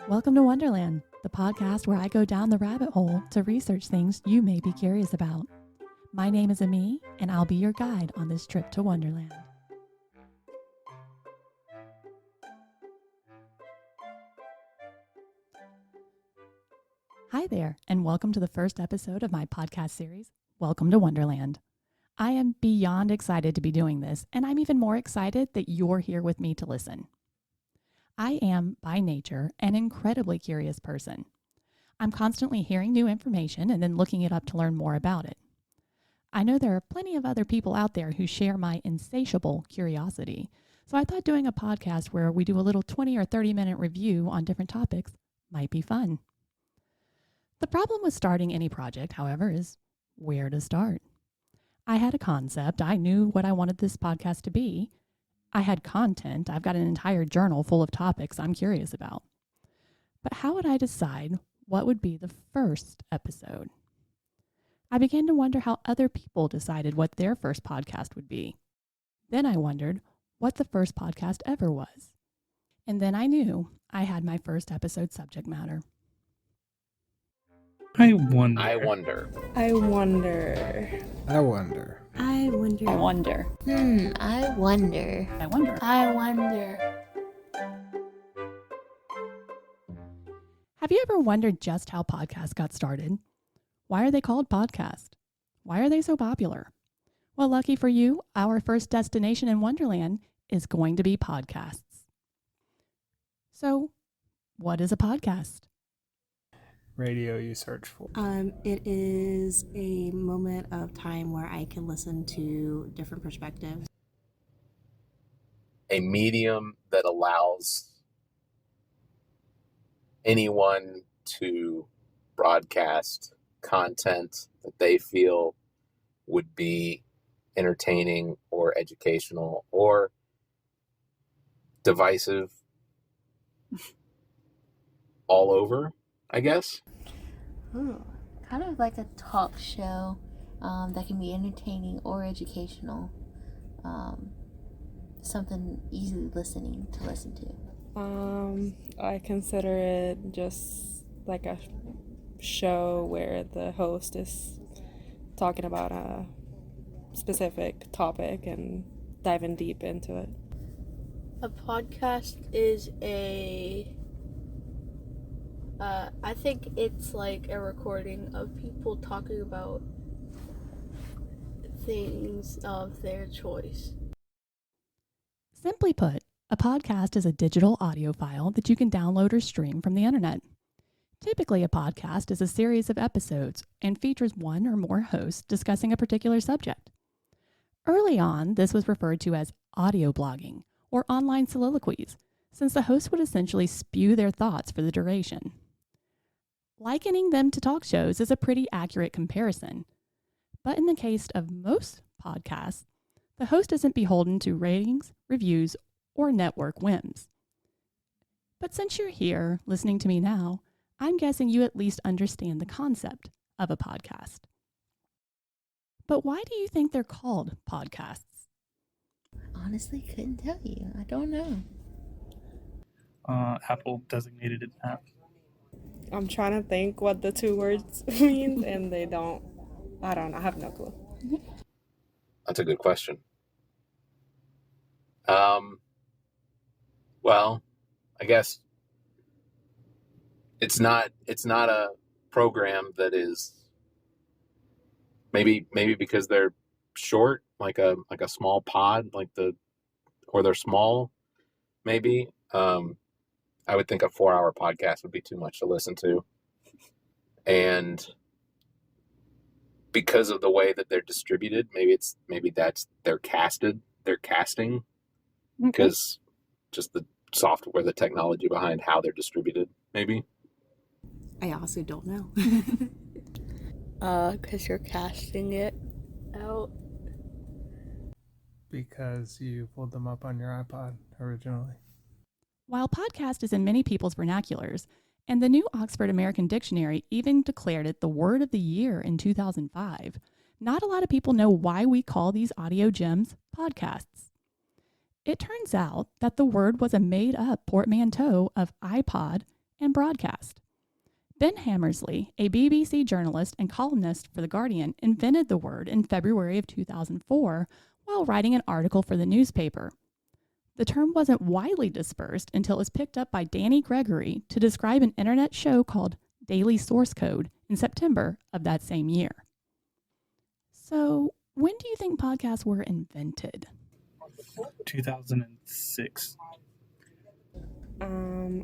Welcome to Wonderland, the podcast where I go down the rabbit hole to research things you may be curious about. My name is Amii, and I'll be your guide on this trip to Wonderland. Hi there, and welcome to the first episode of my podcast series, Welcome to Wonderland. I am beyond excited to be doing this, and I'm even more excited that you're here with me to listen. I am, by nature, an incredibly curious person. I'm constantly hearing new information and then looking it up to learn more about it. I know there are plenty of other people out there who share my insatiable curiosity, so I thought doing a podcast where we do a little 20 or 30-minute review on different topics might be fun. The problem with starting any project, however, is where to start. I had a concept. I knew what I wanted this podcast to be. I had content. I've got an entire journal full of topics I'm curious about. But how would I decide what would be the first episode? I began to wonder how other people decided what their first podcast would be. Then I wondered what the first podcast ever was. And then I knew I had my first episode subject matter. I wonder. I wonder. I wonder. I wonder. I wonder. I wonder. I wonder. I wonder. I wonder. Have you ever wondered just how podcasts got started? Why are they called podcasts? Why are they so popular? Well, lucky for you, our first destination in Wonderland is going to be podcasts. So, what is a podcast? Radio you search for. It is a moment of time where I can listen to different perspectives. A medium that allows anyone to broadcast content that they feel would be entertaining or educational or divisive all over, I guess. Kind of like a talk show that can be entertaining or educational. Something easily listen to. I consider it just like a show where the host is talking about a specific topic and diving deep into it. A podcast is I think it's like a recording of people talking about things of their choice. Simply put, a podcast is a digital audio file that you can download or stream from the internet. Typically, a podcast is a series of episodes and features one or more hosts discussing a particular subject. Early on, this was referred to as audio blogging or online soliloquies, since the host would essentially spew their thoughts for the duration. Likening them to talk shows is a pretty accurate comparison. But in the case of most podcasts, the host isn't beholden to ratings, reviews, or network whims. But since you're here listening to me now, I'm guessing you at least understand the concept of a podcast. But why do you think they're called podcasts? Honestly, couldn't tell you. I don't know. Apple designated it that. I'm trying to think what the two words mean, and they don't. I don't know. I have no clue. That's a good question. Well, I guess it's not a program that is maybe because they're short, like a small pod, or they're small, maybe. I would think a 4-hour podcast would be too much to listen to. And because of the way that they're distributed, maybe that's their casting, because just the software, the technology behind how they're distributed, maybe. I also don't know. Because you're casting it out. Because you pulled them up on your iPod originally. While podcast is in many people's vernaculars, and the new Oxford American Dictionary even declared it the word of the year in 2005, not a lot of people know why we call these audio gems podcasts. It turns out that the word was a made-up portmanteau of iPod and broadcast. Ben Hammersley, a BBC journalist and columnist for The Guardian, invented the word in February of 2004 while writing an article for the newspaper. The term wasn't widely dispersed until it was picked up by Danny Gregory to describe an internet show called Daily Source Code in September of that same year. So, when do you think podcasts were invented? 2006.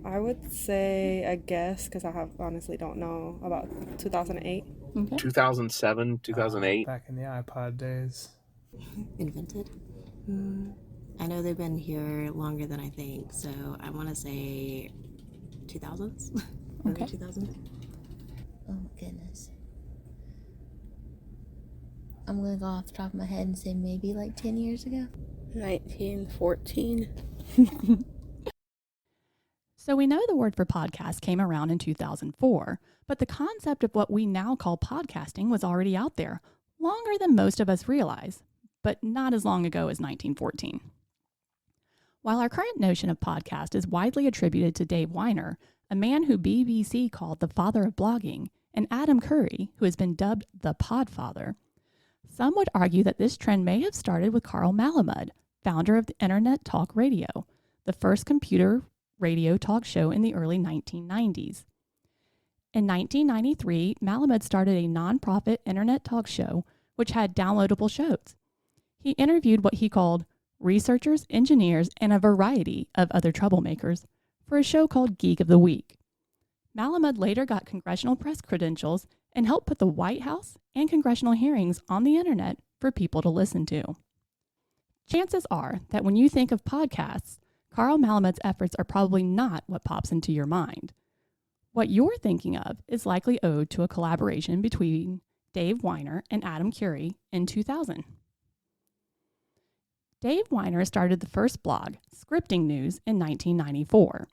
I would say a guess because I honestly don't know, about 2008. Okay. 2007, 2008. Back in the iPod days. Invented? I know they've been here longer than I think, so I want to say 2000s. Okay. 2000. Oh my goodness. I'm gonna go off the top of my head and say maybe like 10 years ago. 1914. So we know the word for podcast came around in 2004, but the concept of what we now call podcasting was already out there, longer than most of us realize, but not as long ago as 1914. While our current notion of podcast is widely attributed to Dave Weiner, a man who BBC called the father of blogging, and Adam Curry, who has been dubbed the Podfather, some would argue that this trend may have started with Carl Malamud, founder of the Internet Talk Radio, the first computer radio talk show in the early 1990s. In 1993, Malamud started a nonprofit internet talk show which had downloadable shows. He interviewed what he called researchers, engineers, and a variety of other troublemakers for a show called Geek of the Week. Malamud later got congressional press credentials and helped put the White House and congressional hearings on the internet for people to listen to. Chances are that when you think of podcasts, Carl Malamud's efforts are probably not what pops into your mind. What you're thinking of is likely owed to a collaboration between Dave Weiner and Adam Curry in 2000. Dave Weiner started the first blog, Scripting News, in 1994.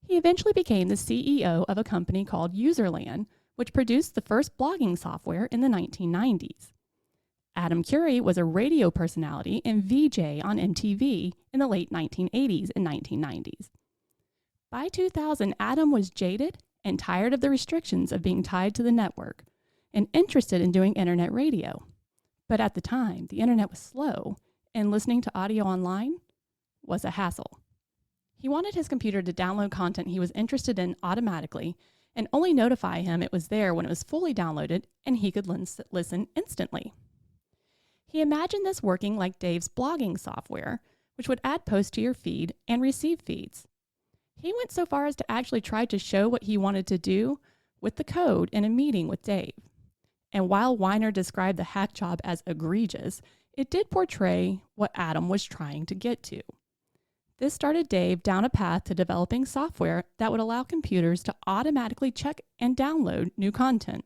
He eventually became the CEO of a company called Userland, which produced the first blogging software in the 1990s. Adam Curry was a radio personality and VJ on MTV in the late 1980s and 1990s. By 2000, Adam was jaded and tired of the restrictions of being tied to the network and interested in doing internet radio. But at the time, the internet was slow, and listening to audio online was a hassle. He wanted his computer to download content he was interested in automatically and only notify him it was there when it was fully downloaded and he could listen instantly. He imagined this working like Dave's blogging software, which would add posts to your feed and receive feeds. He went so far as to actually try to show what he wanted to do with the code in a meeting with Dave. And while Weiner described the hack job as egregious, it did portray what Adam was trying to get to. This started Dave down a path to developing software that would allow computers to automatically check and download new content,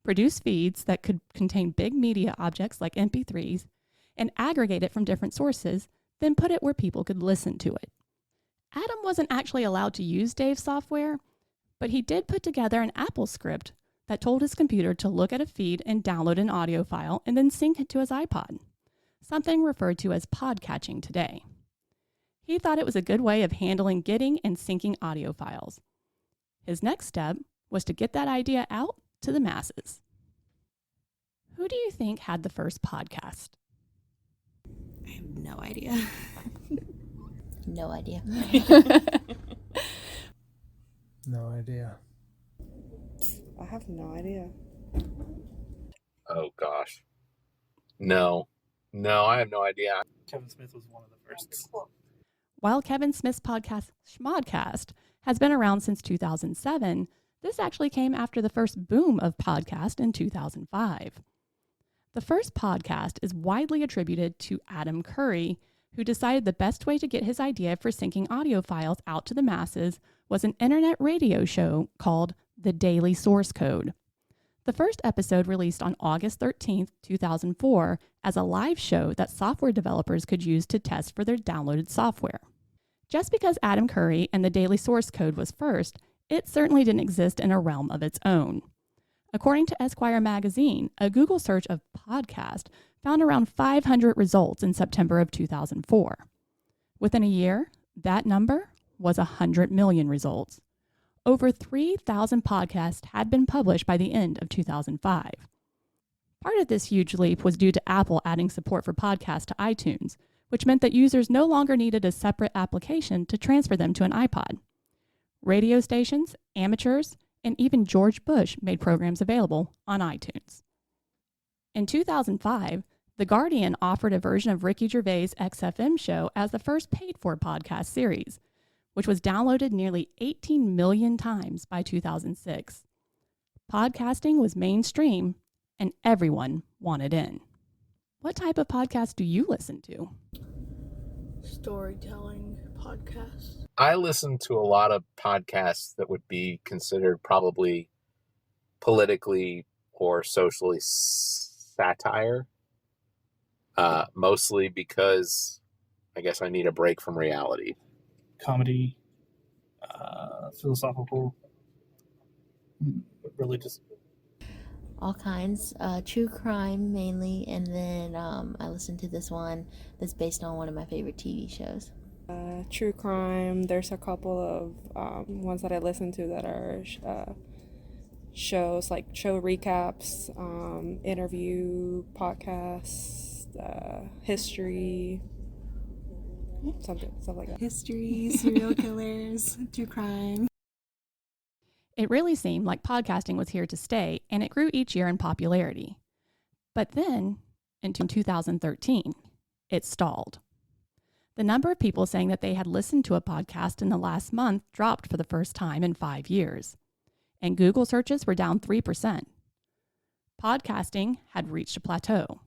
produce feeds that could contain big media objects like MP3s, and aggregate it from different sources, then put it where people could listen to it. Adam wasn't actually allowed to use Dave's software, but he did put together an Apple script that told his computer to look at a feed and download an audio file and then sync it to his iPod, something referred to as podcatching today. He thought it was a good way of handling getting and syncing audio files. His next step was to get that idea out to the masses. Who do you think had the first podcast? I have no idea. No idea. No idea. I have no idea. Oh gosh. No, I have no idea. Kevin Smith was one of the first. While Kevin Smith's podcast, Schmodcast, has been around since 2007, this actually came after the first boom of podcast in 2005. The first podcast is widely attributed to Adam Curry, who decided the best way to get his idea for syncing audio files out to the masses was an internet radio show called The Daily Source Code. The first episode released on August 13th, 2004, as a live show that software developers could use to test for their downloaded software. Just because Adam Curry and The Daily Source Code was first, it certainly didn't exist in a realm of its own. According to Esquire magazine, a Google search of podcast found around 500 results in September of 2004. Within a year, that number was 100 million results. over 3,000 podcasts had been published by the end of 2005. Part of this huge leap was due to Apple adding support for podcasts to iTunes, which meant that users no longer needed a separate application to transfer them to an iPod. Radio stations, amateurs, and even George Bush made programs available on iTunes. In 2005, The Guardian offered a version of Ricky Gervais' XFM show as the first paid-for podcast series, which was downloaded nearly 18 million times by 2006. Podcasting was mainstream, and everyone wanted in. What type of podcast do you listen to? Storytelling podcasts. I listen to a lot of podcasts that would be considered probably politically or socially satire, mostly because I guess I need a break from reality. Comedy, philosophical, religious. All kinds, true crime mainly, and then I listen to this one that's based on one of my favorite TV shows. True crime. There's a couple of ones that I listen to that are shows, like show recaps, interview podcasts, history, stuff like that. History, serial killers, true crime. It really seemed like podcasting was here to stay, and it grew each year in popularity. But then, in 2013, it stalled. The number of people saying that they had listened to a podcast in the last month dropped for the first time in 5 years, and Google searches were down 3%. Podcasting had reached a plateau.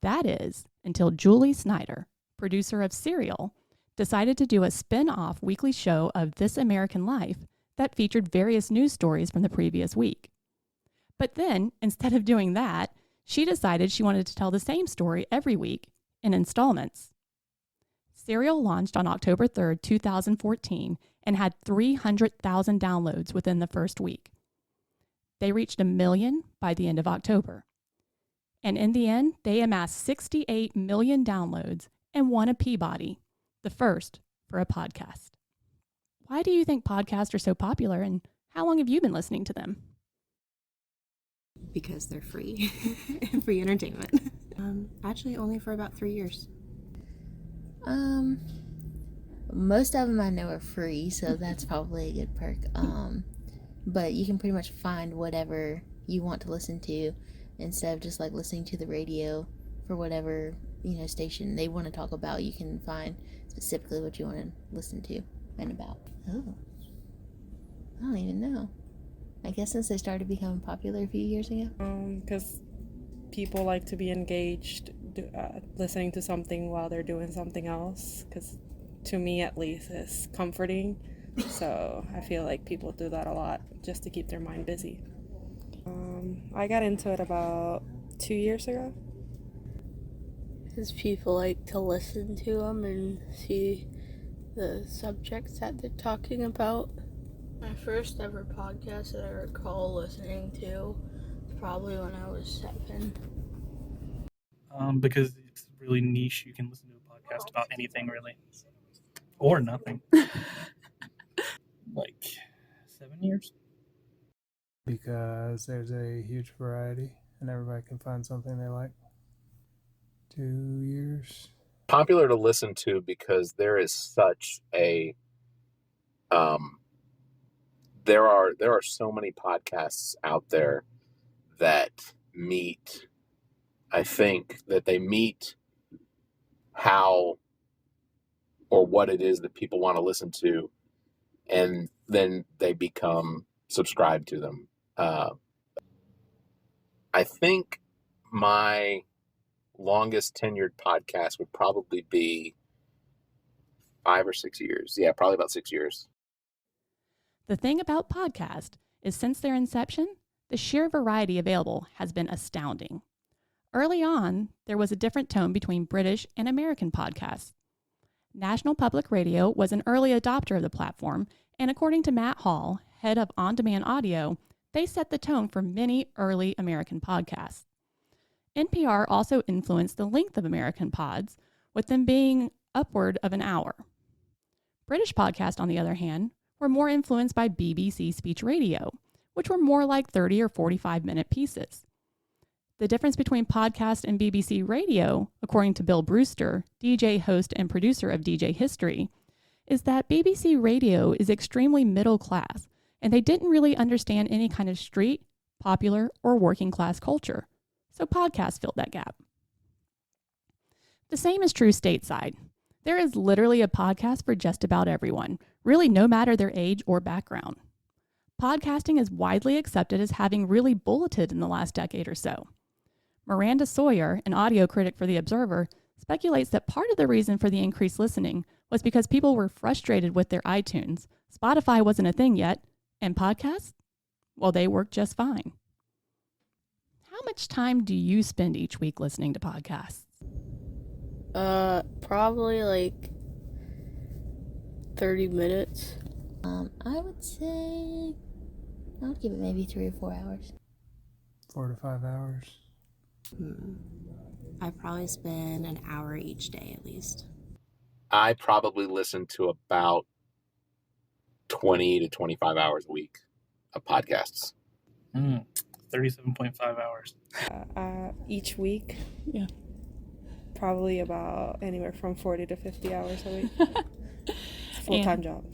That is, until Julie Snyder, producer of Serial, decided to do a spin-off weekly show of This American Life that featured various news stories from the previous week. But then, instead of doing that, she decided she wanted to tell the same story every week in installments. Serial launched on October 3rd, 2014, and had 300,000 downloads within the first week. They reached 1 million by the end of October. And in the end, they amassed 68 million downloads and won a Peabody, the first for a podcast. Why do you think podcasts are so popular, and how long have you been listening to them? Because they're free. Free entertainment. Actually, only for about 3 years. Most of them I know are free, so that's probably a good perk. But you can pretty much find whatever you want to listen to instead of just like listening to the radio for whatever, station they want to talk about. You can find specifically what you want to listen to and about. Oh, I don't even know. I guess since they started becoming popular a few years ago. Because people like to be engaged listening to something while they're doing something else, because to me at least it's comforting. So I feel like people do that a lot just to keep their mind busy. I got into it about 2 years ago. Because people like to listen to them and see the subjects that they're talking about. My first ever podcast that I recall listening to was probably when I was 7. Because it's really niche. You can listen to a podcast about anything, really. Or nothing. Like 7 years. Because there's a huge variety and everybody can find something they like. 2 years. Popular to listen to because there is such a there are so many podcasts out there that meet how or what it is that people want to listen to, and then they become subscribed to them. I think my longest tenured podcast would probably be 5 or 6 years. Yeah, probably about 6 years. The thing about podcasts is since their inception, the sheer variety available has been astounding. Early on, there was a different tone between British and American podcasts. National Public Radio was an early adopter of the platform, and according to Matt Hall, head of on-demand audio, they set the tone for many early American podcasts. NPR also influenced the length of American pods, with them being upward of an hour. British podcasts, on the other hand, were more influenced by BBC speech radio, which were more like 30 or 45-minute pieces. The difference between podcast and BBC radio, according to Bill Brewster, DJ, host, and producer of DJ History, is that BBC radio is extremely middle class, and they didn't really understand any kind of street, popular, or working class culture. So podcasts filled that gap. The same is true stateside. There is literally a podcast for just about everyone, really no matter their age or background. Podcasting is widely accepted as having really bulleted in the last decade or so. Miranda Sawyer, an audio critic for The Observer, speculates that part of the reason for the increased listening was because people were frustrated with their iTunes, Spotify wasn't a thing yet, and podcasts? Well, they work just fine. How much time do you spend each week listening to podcasts? Probably like 30 minutes. I would say I would give it maybe 3 or 4 hours. 4 to 5 hours. I probably spend an hour each day at least. I probably listen to about 20 to 25 hours a week of podcasts. 37.5 hours. Each week. Yeah. Probably about anywhere from 40 to 50 hours a week. Full-time job.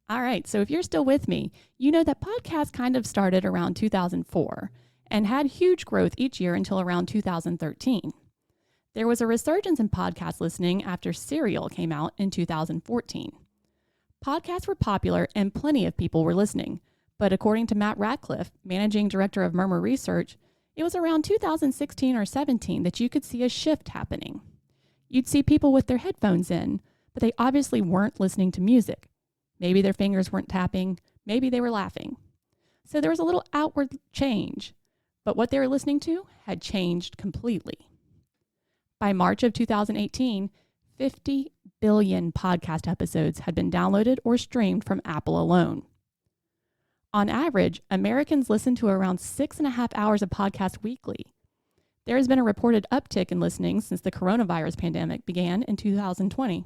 All right, so if you're still with me, you know that podcasts kind of started around 2004 and had huge growth each year until around 2013. There was a resurgence in podcast listening after Serial came out in 2014. Podcasts were popular and plenty of people were listening, but according to Matt Ratcliffe, managing director of Murmur Research, it was around 2016 or 17 that you could see a shift happening. You'd see people with their headphones in, but they obviously weren't listening to music. Maybe their fingers weren't tapping, maybe they were laughing. So there was a little outward change, but what they were listening to had changed completely. By March of 2018, 50 billion podcast episodes had been downloaded or streamed from Apple alone. On average, Americans listen to around 6.5 hours of podcasts weekly. There has been a reported uptick in listening since the coronavirus pandemic began in 2020.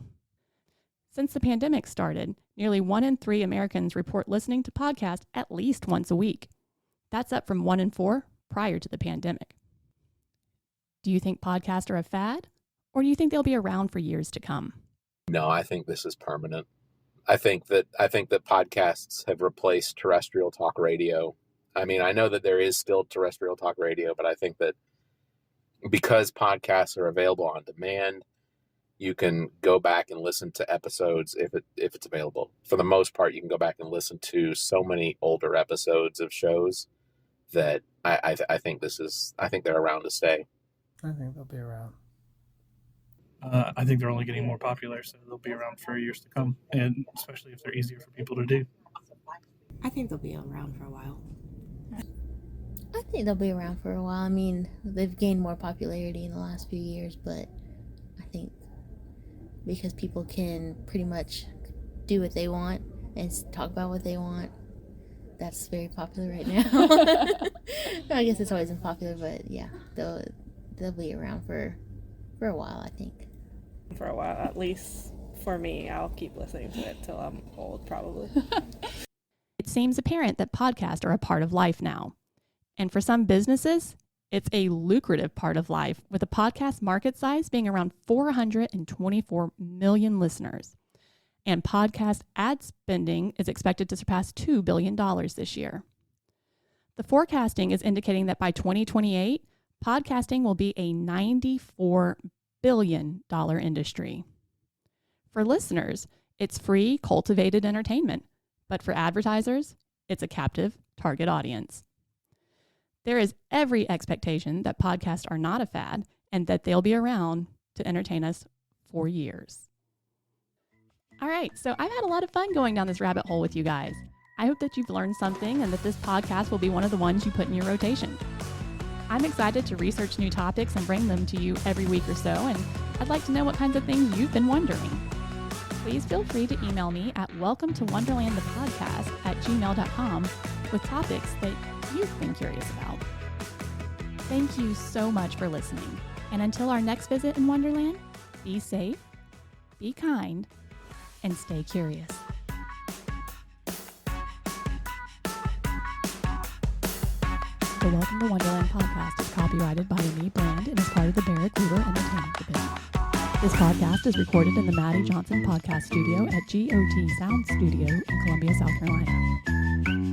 Since the pandemic started, nearly 1 in 3 Americans report listening to podcasts at least once a week. That's up from 1 in 4 prior to the pandemic. Do you think podcasts are a fad, or do you think they'll be around for years to come? No, I think this is permanent. I think that podcasts have replaced terrestrial talk radio. I mean, I know that there is still terrestrial talk radio, but I think that because podcasts are available on demand, you can go back and listen to episodes if it's available. For the most part, you can go back and listen to so many older episodes of shows that I think they're around to stay. I think they'll be around. I think they're only getting more popular, so they'll be around for years to come, and especially if they're easier for people to do. I think they'll be around for a while. I think they'll be around for a while. I mean, they've gained more popularity in the last few years, but I think because people can pretty much do what they want and talk about what they want, that's very popular right now. I guess it's always been popular, but yeah, they'll be around for a while, I think. For a while, at least for me, I'll keep listening to it till I'm old, probably. It seems apparent that podcasts are a part of life now. And for some businesses, it's a lucrative part of life, with a podcast market size being around 424 million listeners. And podcast ad spending is expected to surpass $2 billion this year. The forecasting is indicating that by 2028, podcasting will be a $94 billion industry. For listeners, it's free, cultivated entertainment, but for advertisers, it's a captive target audience. There is every expectation that podcasts are not a fad and that they'll be around to entertain us for years. All right, so I've had a lot of fun going down this rabbit hole with you guys. I hope that you've learned something and that this podcast will be one of the ones you put in your rotation. I'm excited to research new topics and bring them to you every week or so, and I'd like to know what kinds of things you've been wondering. Please feel free to email me at welcometowonderlandthepodcast@gmail.com with topics that you've been curious about. Thank you so much for listening, and until our next visit in Wonderland, be safe, be kind, and stay curious. The Welcome to Wonderland podcast is copyrighted by Amii brand and is part of the Barrick Weaver Entertainment Division. This podcast is recorded in the Maddie Johnson Podcast Studio at GOT Sound Studio in Columbia, South Carolina.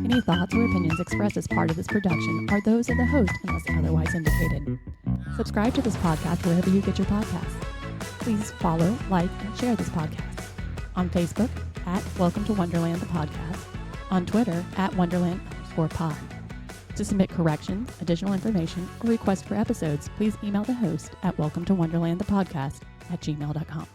Any thoughts or opinions expressed as part of this production are those of the host unless otherwise indicated. Subscribe to this podcast wherever you get your podcasts. Please follow, like, and share this podcast. On Facebook, at Welcome to Wonderland the Podcast. On Twitter, at Wonderland_pod. To submit corrections, additional information, or requests for episodes, please email the host at welcometowonderlandthepodcast@gmail.com.